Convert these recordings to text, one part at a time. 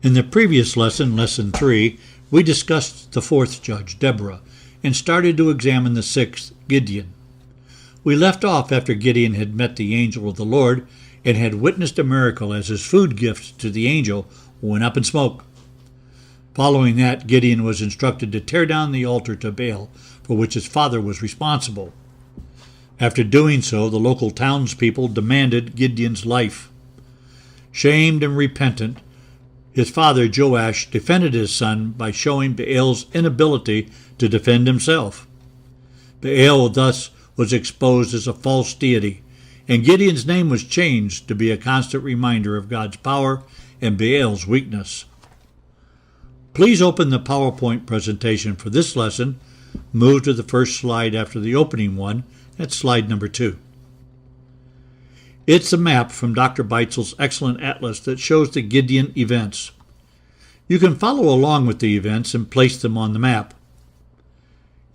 In the previous lesson, Lesson 3, we discussed the fourth judge, Deborah, and started to examine the sixth, Gideon. We left off after Gideon had met the angel of the Lord and had witnessed a miracle as his food gift to the angel went up in smoke. Following that, Gideon was instructed to tear down the altar to Baal, for which his father was responsible. After doing so, the local townspeople demanded Gideon's life. Shamed and repentant, his father Joash defended his son by showing Baal's inability to defend himself. Baal thus was exposed as a false deity, and Gideon's name was changed to be a constant reminder of God's power and Baal's weakness. Please open the PowerPoint presentation for this lesson. Move to the first slide after the opening one. That's slide number 2. It's a map from Dr. Beitzel's excellent atlas that shows the Gideon events. You can follow along with the events and place them on the map.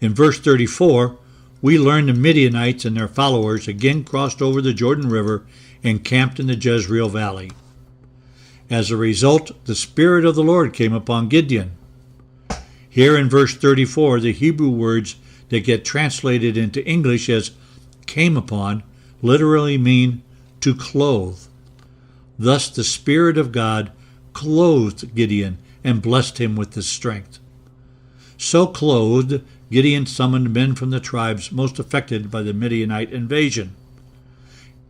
In verse 34, we learn the Midianites and their followers again crossed over the Jordan River and camped in the Jezreel Valley. As a result, the Spirit of the Lord came upon Gideon. Here in verse 34, the Hebrew words that get translated into English as came upon literally mean to clothe. Thus the Spirit of God clothed Gideon and blessed him with his strength. So clothed, Gideon summoned men from the tribes most affected by the Midianite invasion.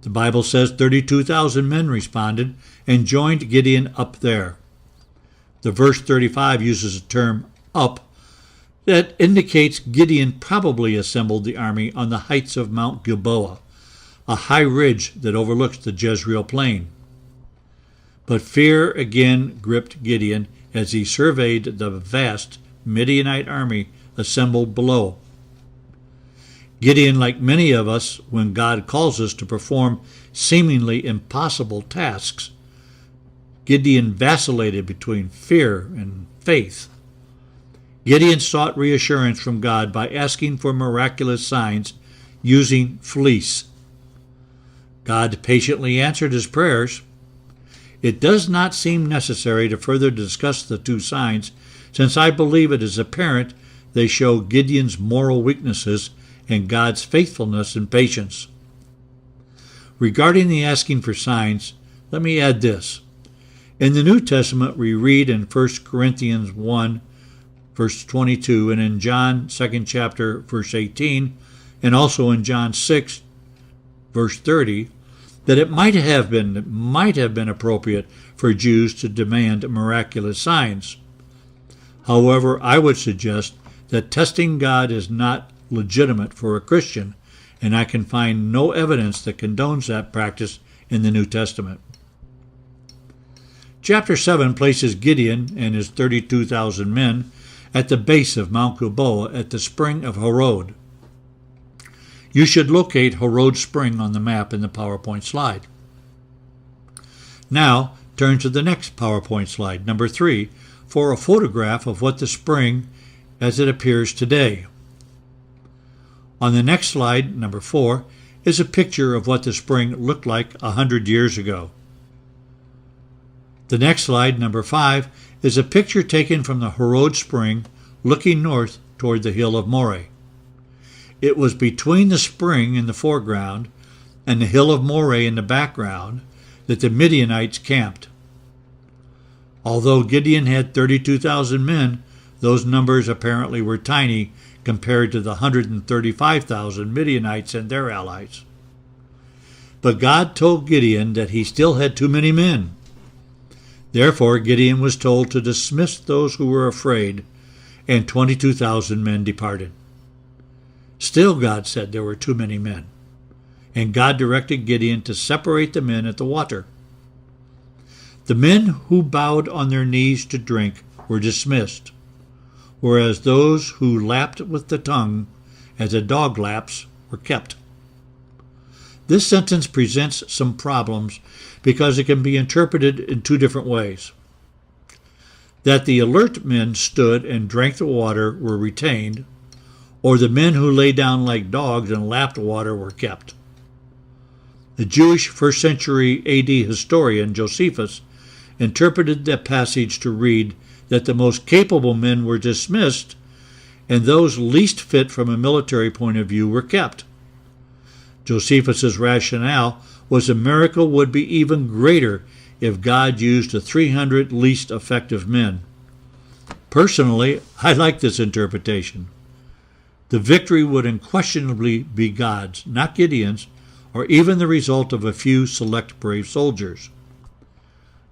The Bible says 32,000 men responded and joined Gideon up there. The verse 35 uses a term up that indicates Gideon probably assembled the army on the heights of Mount Gilboa, a high ridge that overlooks the Jezreel plain. But fear again gripped Gideon as he surveyed the vast Midianite army assembled below. Gideon, like many of us, when God calls us to perform seemingly impossible tasks, Gideon vacillated between fear and faith. Gideon sought reassurance from God by asking for miraculous signs using fleece. God patiently answered his prayers. It does not seem necessary to further discuss the two signs, since I believe it is apparent they show Gideon's moral weaknesses and God's faithfulness and patience. Regarding the asking for signs, let me add this. In the New Testament, we read in 1 Corinthians 1, verse 22, and in John 2nd chapter, verse 18, and also in John 6, verse 30, that it might have been appropriate for Jews to demand miraculous signs. However, I would suggest that testing God is not legitimate for a Christian, and I can find no evidence that condones that practice in the New Testament. Chapter 7 places Gideon and his 32,000 men at the base of Mount Gilboa at the spring of Harod. You should locate Harod Spring on the map in the PowerPoint slide. Now, turn to the next PowerPoint slide, number 3, for a photograph of what the spring as it appears today. On the next slide, number 4, is a picture of what the spring looked like 100 years ago. The next slide, number 5, is a picture taken from the Harod Spring looking north toward the hill of Moreh. It was between the spring in the foreground and the hill of Moreh in the background that the Midianites camped. Although Gideon had 32,000 men, those numbers apparently were tiny compared to the 135,000 Midianites and their allies. But God told Gideon that he still had too many men. Therefore, Gideon was told to dismiss those who were afraid, and 22,000 men departed. Still, God said there were too many men, and God directed Gideon to separate the men at the water. The men who bowed on their knees to drink were dismissed, whereas those who lapped with the tongue, as a dog laps, were kept. This sentence presents some problems because it can be interpreted in two different ways. That the alert men stood and drank the water were retained, or the men who lay down like dogs and lapped water were kept. The Jewish 1st century AD historian Josephus interpreted that passage to read that the most capable men were dismissed and those least fit from a military point of view were kept. Josephus's rationale was a miracle would be even greater if God used the 300 least effective men. Personally, I like this interpretation. The victory would unquestionably be God's, not Gideon's, or even the result of a few select brave soldiers.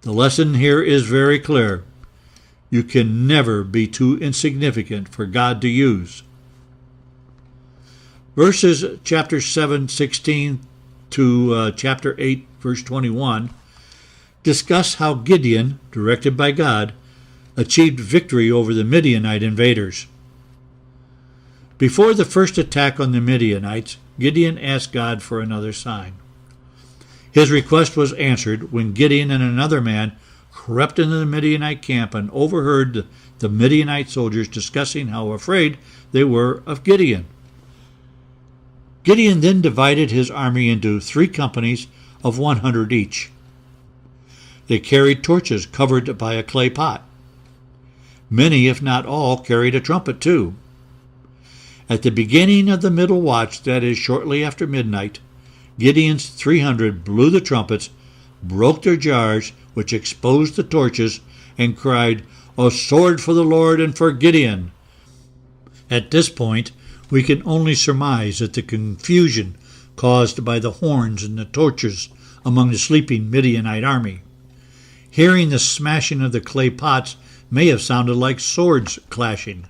The lesson here is very clear. You can never be too insignificant for God to use. Verses chapter 7:16 to chapter 8, verse 21, discuss how Gideon, directed by God, achieved victory over the Midianite invaders. Before the first attack on the Midianites, Gideon asked God for another sign. His request was answered when Gideon and another man crept into the Midianite camp and overheard the Midianite soldiers discussing how afraid they were of Gideon. Gideon then divided his army into 3 companies of 100 each. They carried torches covered by a clay pot. Many, if not all, carried a trumpet too. At the beginning of the middle watch, that is, shortly after midnight, Gideon's 300 blew the trumpets, broke their jars, which exposed the torches, and cried, "A sword for the Lord and for Gideon!" At this point, we can only surmise that the confusion caused by the horns and the torches among the sleeping Midianite army. Hearing the smashing of the clay pots may have sounded like swords clashing.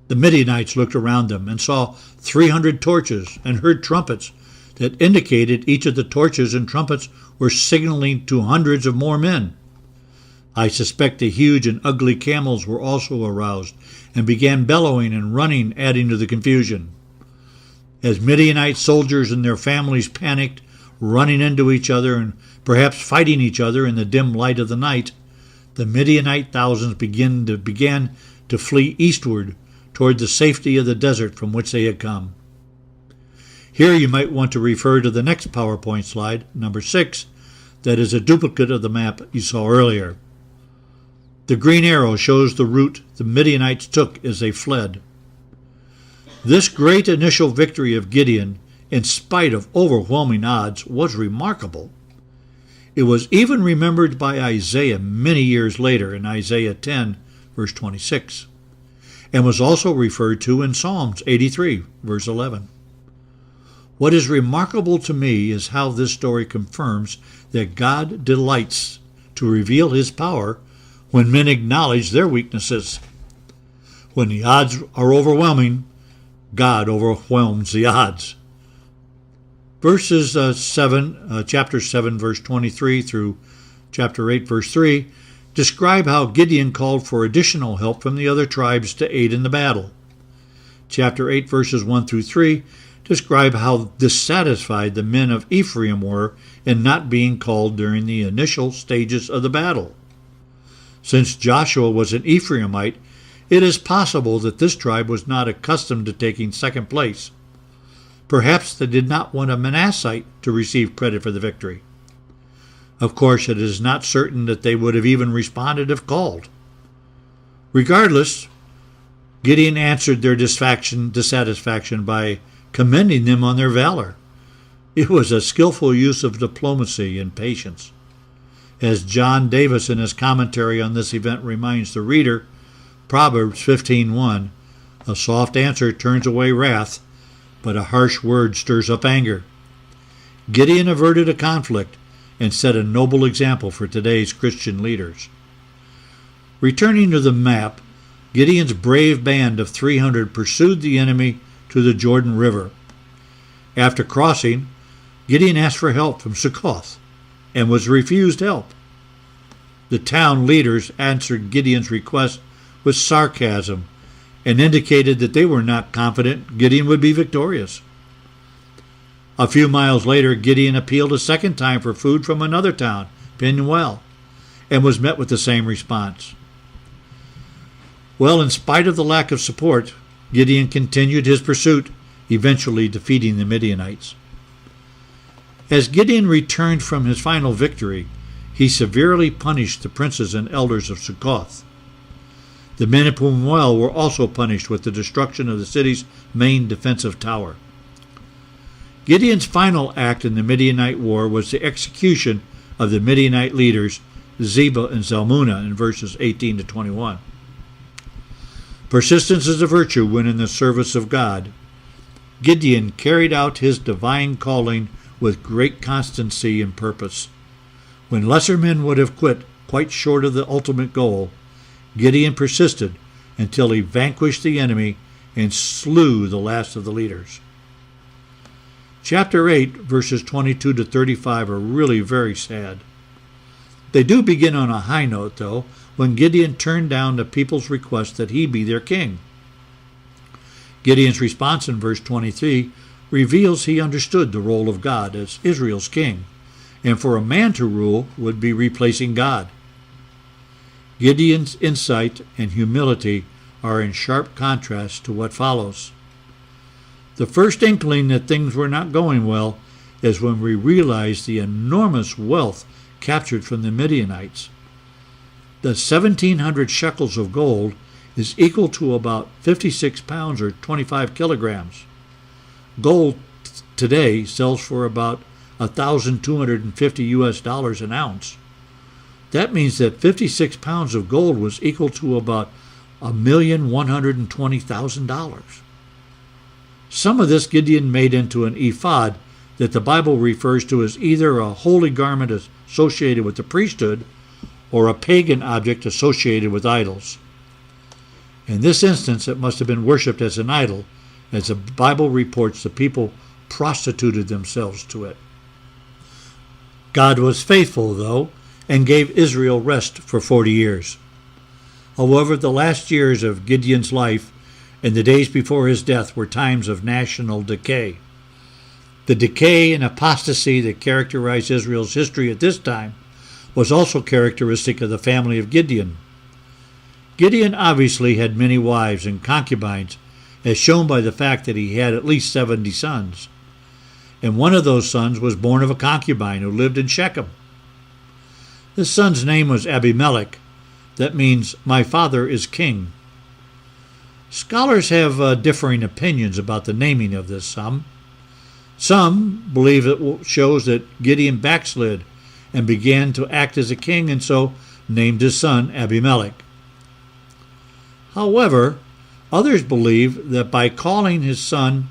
The Midianites looked around them and saw 300 torches and heard trumpets that indicated each of the torches and trumpets were signaling to hundreds of more men. I suspect the huge and ugly camels were also aroused and began bellowing and running, adding to the confusion. As Midianite soldiers and their families panicked, running into each other and perhaps fighting each other in the dim light of the night, the Midianite thousands began to flee eastward toward the safety of the desert from which they had come. Here you might want to refer to the next PowerPoint slide, number 6, that is a duplicate of the map you saw earlier. The green arrow shows the route the Midianites took as they fled. This great initial victory of Gideon, in spite of overwhelming odds, was remarkable. It was even remembered by Isaiah many years later in Isaiah 10, verse 26, and was also referred to in Psalms 83, verse 11. What is remarkable to me is how this story confirms that God delights to reveal his power when men acknowledge their weaknesses. When the odds are overwhelming, God overwhelms the odds. Verses chapter 7, verse 23 through chapter 8, verse 3, describe how Gideon called for additional help from the other tribes to aid in the battle. Chapter 8, verses 1 through 3, describe how dissatisfied the men of Ephraim were in not being called during the initial stages of the battle. Since Joshua was an Ephraimite, it is possible that this tribe was not accustomed to taking second place. Perhaps they did not want a Manassite to receive credit for the victory. Of course, it is not certain that they would have even responded if called. Regardless, Gideon answered their dissatisfaction by commending them on their valor. It was a skillful use of diplomacy and patience. As John Davis in his commentary on this event reminds the reader, Proverbs 15:1, a soft answer turns away wrath, but a harsh word stirs up anger. Gideon averted a conflict and set a noble example for today's Christian leaders. Returning to the map, Gideon's brave band of 300 pursued the enemy to the Jordan River. After crossing, Gideon asked for help from Succoth and was refused help. The town leaders answered Gideon's request with sarcasm and indicated that they were not confident Gideon would be victorious. A few miles later, Gideon appealed a second time for food from another town, Penuel, and was met with the same response. Well, in spite of the lack of support, Gideon continued his pursuit, eventually defeating the Midianites. As Gideon returned from his final victory, he severely punished the princes and elders of Succoth. The men of Penuel were also punished with the destruction of the city's main defensive tower. Gideon's final act in the Midianite war was the execution of the Midianite leaders Zebah and Zalmunna in verses 18 to 21. Persistence is a virtue when in the service of God. Gideon carried out his divine calling with great constancy and purpose. When lesser men would have quit quite short of the ultimate goal, Gideon persisted until he vanquished the enemy and slew the last of the leaders. Chapter 8, verses 22 to 35 are really very sad. They do begin on a high note, though, when Gideon turned down the people's request that he be their king. Gideon's response in verse 23 reveals he understood the role of God as Israel's king, and for a man to rule would be replacing God. Gideon's insight and humility are in sharp contrast to what follows. The first inkling that things were not going well is when we realize the enormous wealth captured from the Midianites. The 1,700 shekels of gold is equal to about 56 pounds or 25 kilograms. Gold today sells for about $1,250 an ounce. That means that 56 pounds of gold was equal to about $1,120,000. Some of this Gideon made into an ephod that the Bible refers to as either a holy garment associated with the priesthood or a pagan object associated with idols. In this instance, it must have been worshipped as an idol, as the Bible reports the people prostituted themselves to it. God was faithful, though, and gave Israel rest for 40 years. However, the last years of Gideon's life and the days before his death were times of national decay. The decay and apostasy that characterized Israel's history at this time was also characteristic of the family of Gideon. Gideon obviously had many wives and concubines, as shown by the fact that he had at least 70 sons. And one of those sons was born of a concubine who lived in Shechem. This son's name was Abimelech. That means, "My father is king." Scholars have differing opinions about the naming of this son. Some believe it shows that Gideon backslid and began to act as a king, and so named his son Abimelech. However, others believe that by calling his son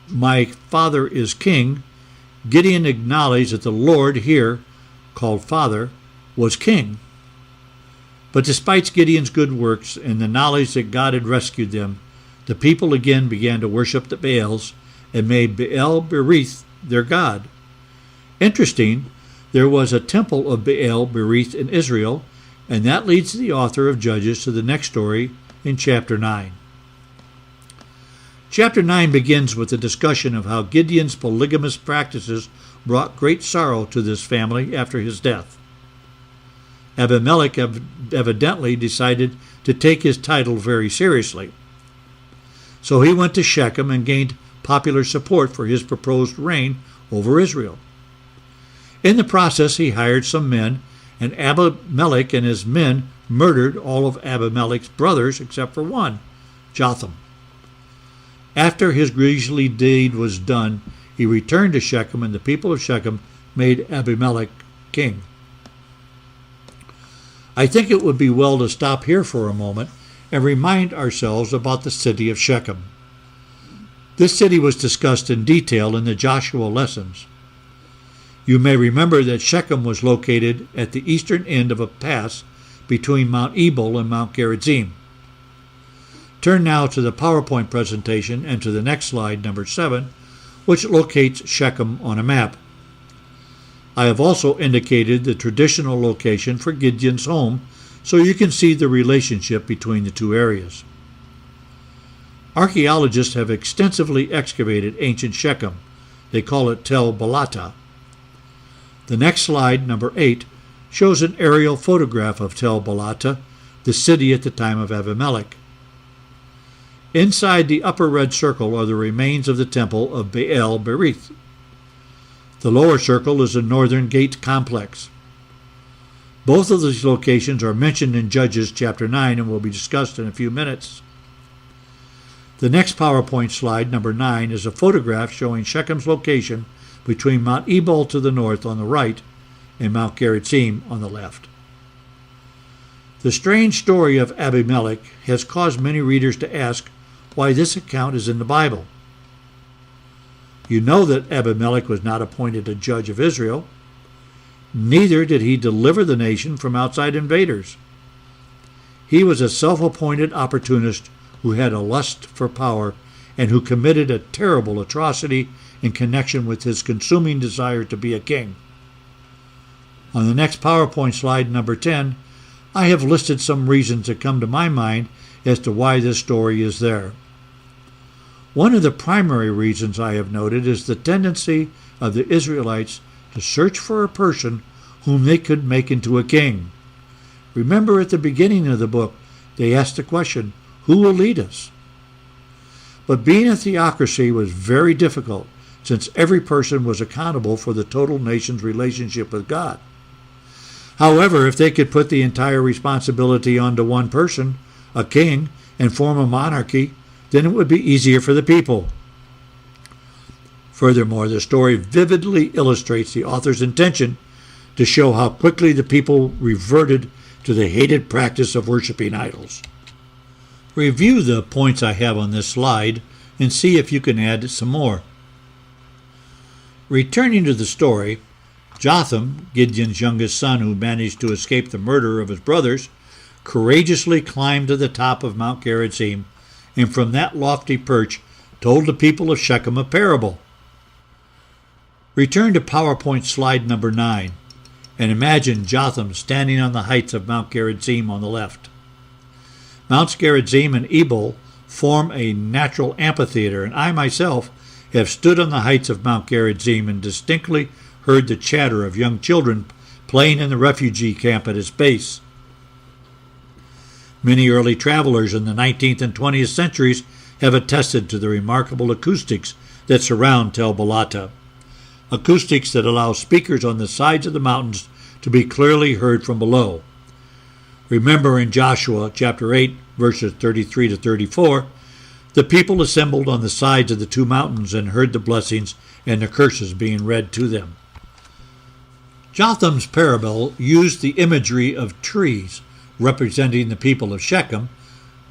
"My father is king," Gideon acknowledged that the Lord here, called Father, was king. But despite Gideon's good works and the knowledge that God had rescued them, the people again began to worship the Baals and made Baal Berith their god. Interesting, there was a temple of Baal Berith in Israel, and that leads the author of Judges to the next story in chapter 9. Chapter 9 begins with a discussion of how Gideon's polygamous practices brought great sorrow to this family after his death. Abimelech evidently decided to take his title very seriously. So he went to Shechem and gained popular support for his proposed reign over Israel. In the process, he hired some men, and Abimelech and his men murdered all of Abimelech's brothers except for one, Jotham. After his grisly deed was done, he returned to Shechem, and the people of Shechem made Abimelech king. I think it would be well to stop here for a moment and remind ourselves about the city of Shechem. This city was discussed in detail in the Joshua lessons. You may remember that Shechem was located at the eastern end of a pass between Mount Ebal and Mount Gerizim. Turn now to the PowerPoint presentation and to the next slide, number 7, which locates Shechem on a map. I have also indicated the traditional location for Gideon's home so you can see the relationship between the two areas. Archaeologists have extensively excavated ancient Shechem. They call it Tel Balata. The next slide, number 8, shows an aerial photograph of Tel Balata, the city at the time of Abimelech. Inside the upper red circle are the remains of the temple of Baal Berith. The lower circle is the northern gate complex. Both of these locations are mentioned in Judges chapter 9 and will be discussed in a few minutes. The next PowerPoint slide, number 9, is a photograph showing Shechem's location between Mount Ebal to the north on the right and Mount Gerizim on the left. The strange story of Abimelech has caused many readers to ask why this account is in the Bible. You know that Abimelech was not appointed a judge of Israel. Neither did he deliver the nation from outside invaders. He was a self-appointed opportunist who had a lust for power and who committed a terrible atrocity in connection with his consuming desire to be a king. On the next PowerPoint slide, number 10, I have listed some reasons that come to my mind as to why this story is there. One of the primary reasons I have noted is the tendency of the Israelites to search for a person whom they could make into a king. Remember at the beginning of the book, they asked the question, who will lead us? But being a theocracy was very difficult, since every person was accountable for the total nation's relationship with God. However, if they could put the entire responsibility onto one person, a king, and form a monarchy, then it would be easier for the people. Furthermore, the story vividly illustrates the author's intention to show how quickly the people reverted to the hated practice of worshiping idols. Review the points I have on this slide and see if you can add some more. Returning to the story, Jotham, Gideon's youngest son who managed to escape the murder of his brothers, courageously climbed to the top of Mount Gerizim and from that lofty perch told the people of Shechem a parable. Return to PowerPoint slide number 9 and imagine Jotham standing on the heights of Mount Gerizim on the left. Mounts Gerizim and Ebal form a natural amphitheater, and I myself have stood on the heights of Mount Gerizim and distinctly heard the chatter of young children playing in the refugee camp at its base. Many early travelers in the 19th and 20th centuries have attested to the remarkable acoustics that surround Tel Balata, acoustics that allow speakers on the sides of the mountains to be clearly heard from below. Remember in Joshua chapter 8, verses 33 to 34, the people assembled on the sides of the two mountains and heard the blessings and the curses being read to them. Jotham's parable used the imagery of trees representing the people of Shechem,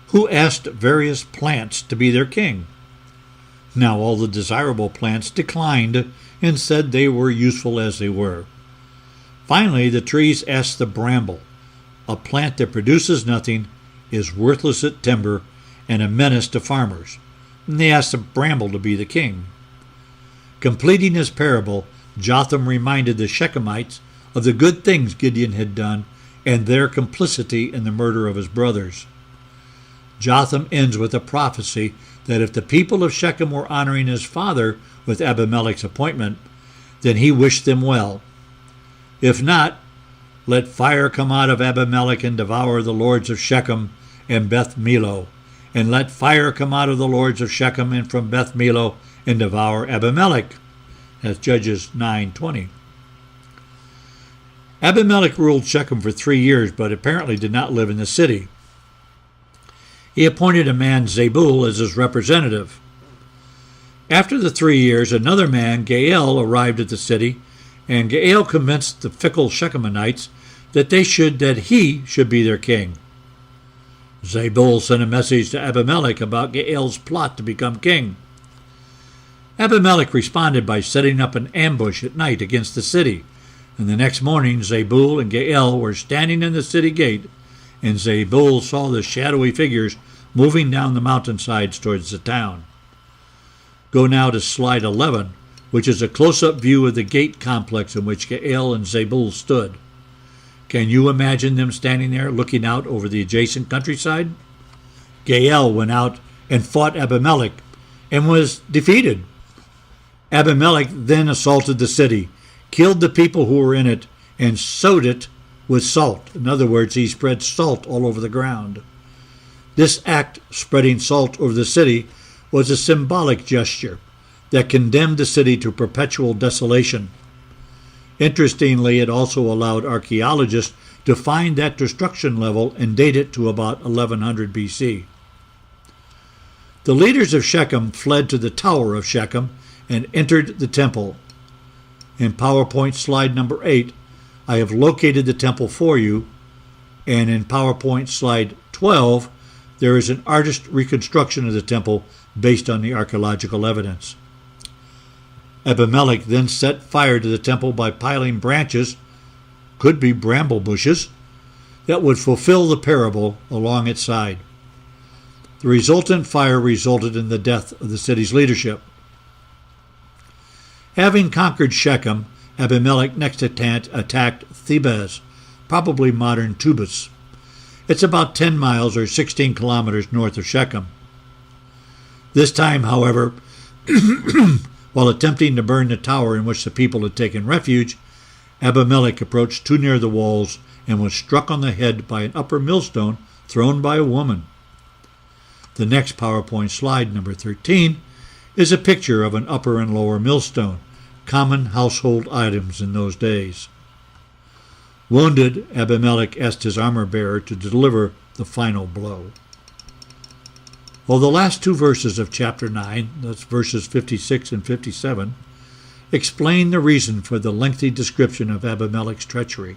who asked various plants to be their king. Now all the desirable plants declined and said they were useful as they were. Finally, the trees asked the bramble, a plant that produces nothing, is worthless at timber, and a menace to farmers. And they asked the bramble to be the king. Completing his parable, Jotham reminded the Shechemites of the good things Gideon had done and their complicity in the murder of his brothers. Jotham ends with a prophecy that if the people of Shechem were honoring his father with Abimelech's appointment, then he wished them well. If not, let fire come out of Abimelech and devour the lords of Shechem and Beth Millo, and let fire come out of the lords of Shechem and from Beth Millo and devour Abimelech. That's Judges 9:20. Abimelech ruled Shechem for 3 years, but apparently did not live in the city. He appointed a man, Zebul, as his representative. After the 3 years, another man, Gael, arrived at the city, and Gael convinced the fickle Shechemites that he should be their king. Zebul sent a message to Abimelech about Gael's plot to become king. Abimelech responded by setting up an ambush at night against the city, and the next morning Zebul and Gael were standing in the city gate, and Zebul saw the shadowy figures moving down the mountainsides towards the town. Go now to slide 11, which is a close-up view of the gate complex in which Gael and Zebul stood. Can you imagine them standing there looking out over the adjacent countryside? Gael went out and fought Abimelech and was defeated. Abimelech then assaulted the city, killed the people who were in it, and sowed it with salt. In other words, he spread salt all over the ground. This act, spreading salt over the city, was a symbolic gesture. that condemned the city to perpetual desolation. Interestingly, it also allowed archaeologists to find that destruction level and date it to about 1100 BC. The leaders of Shechem fled to the Tower of Shechem and entered the temple. In PowerPoint slide number 8, I have located the temple for you, and in PowerPoint slide 12, there is an artist reconstruction of the temple based on the archaeological evidence. Abimelech then set fire to the temple by piling branches, could be bramble bushes, that would fulfill the parable along its side. The resultant fire resulted in the death of the city's leadership. Having conquered Shechem, Abimelech next attacked Thebez, probably modern Tubas. It's about 10 miles or 16 kilometers north of Shechem. This time, however, while attempting to burn the tower in which the people had taken refuge, Abimelech approached too near the walls and was struck on the head by an upper millstone thrown by a woman. The next PowerPoint slide, number 13, is a picture of an upper and lower millstone, common household items in those days. Wounded, Abimelech asked his armor-bearer to deliver the final blow. Well, the last two verses of chapter 9, that's verses 56 and 57, explain the reason for the lengthy description of Abimelech's treachery.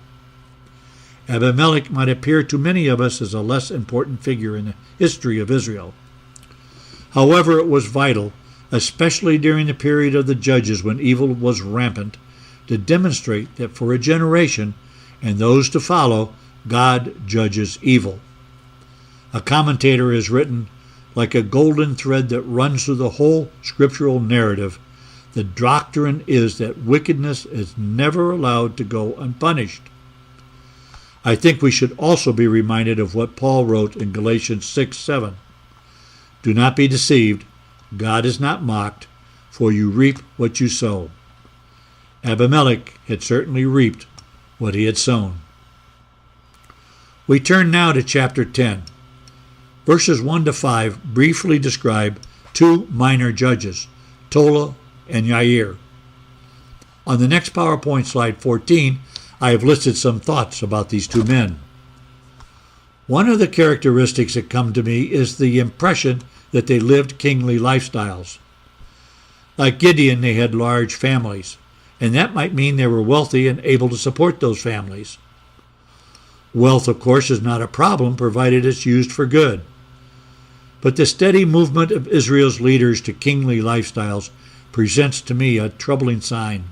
Abimelech might appear to many of us as a less important figure in the history of Israel. However, it was vital, especially during the period of the Judges when evil was rampant, to demonstrate that for a generation and those to follow, God judges evil. A commentator has written, like a golden thread that runs through the whole scriptural narrative, the doctrine is that wickedness is never allowed to go unpunished. I think we should also be reminded of what Paul wrote in Galatians 6:7. Do not be deceived, God is not mocked, for you reap what you sow. Abimelech had certainly reaped what he had sown. We turn now to chapter 10. Verses 1 to 5 briefly describe two minor judges, Tola and Yair. On the next PowerPoint slide 14, I have listed some thoughts about these two men. One of the characteristics that come to me is the impression that they lived kingly lifestyles. Like Gideon, they had large families, and that might mean they were wealthy and able to support those families. Wealth, of course, is not a problem provided it's used for good. But the steady movement of Israel's leaders to kingly lifestyles presents to me a troubling sign.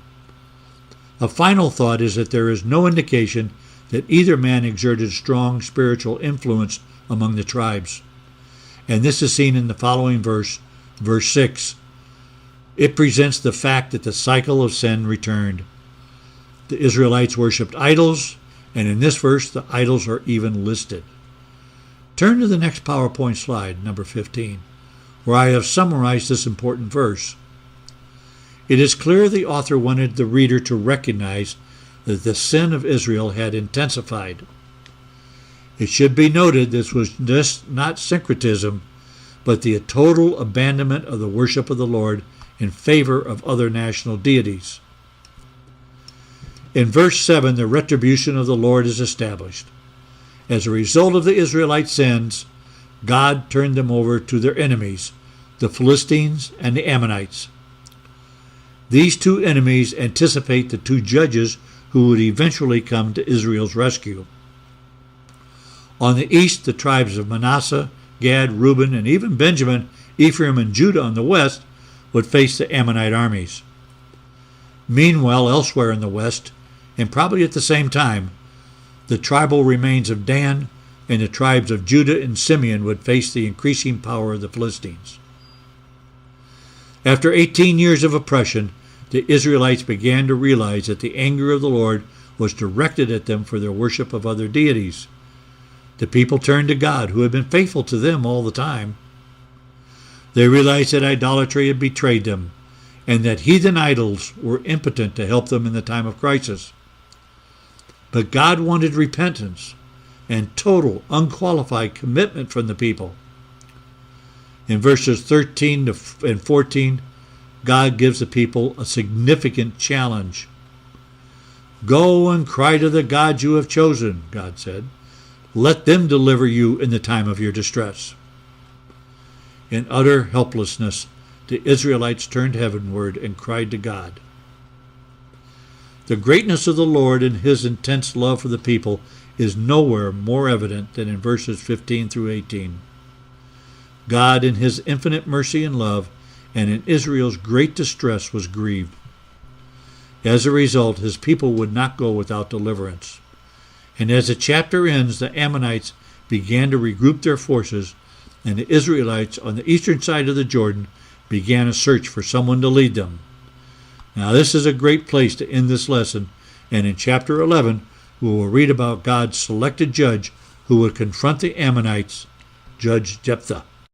A final thought is that there is no indication that either man exerted strong spiritual influence among the tribes. And this is seen in the following verse 6. It presents the fact that the cycle of sin returned. The Israelites worshipped idols, and in this verse the idols are even listed. Turn to the next PowerPoint slide, number 15, where I have summarized this important verse. It is clear the author wanted the reader to recognize that the sin of Israel had intensified. It should be noted this was just not syncretism, but the total abandonment of the worship of the Lord in favor of other national deities. In verse 7, the retribution of the Lord is established. As a result of the Israelite sins, God turned them over to their enemies, the Philistines and the Ammonites. These two enemies anticipate the two judges who would eventually come to Israel's rescue. On the east, the tribes of Manasseh, Gad, Reuben, and even Benjamin, Ephraim, and Judah on the west would face the Ammonite armies. Meanwhile, elsewhere in the west, and probably at the same time, the tribal remains of Dan and the tribes of Judah and Simeon would face the increasing power of the Philistines. After 18 years of oppression, the Israelites began to realize that the anger of the Lord was directed at them for their worship of other deities. The people turned to God, who had been faithful to them all the time. They realized that idolatry had betrayed them, and that heathen idols were impotent to help them in the time of crisis. But God wanted repentance and total, unqualified commitment from the people. In verses 13 and 14, God gives the people a significant challenge. "Go and cry to the gods you have chosen," God said. "Let them deliver you in the time of your distress." In utter helplessness, the Israelites turned heavenward and cried to God. The greatness of the Lord and his intense love for the people is nowhere more evident than in verses 15 through 18. God, in his infinite mercy and love, and in Israel's great distress, was grieved. As a result, his people would not go without deliverance. And as the chapter ends, the Ammonites began to regroup their forces, and the Israelites on the eastern side of the Jordan began a search for someone to lead them. Now, this is a great place to end this lesson, and in chapter 11, we will read about God's selected judge who would confront the Ammonites, Judge Jephthah.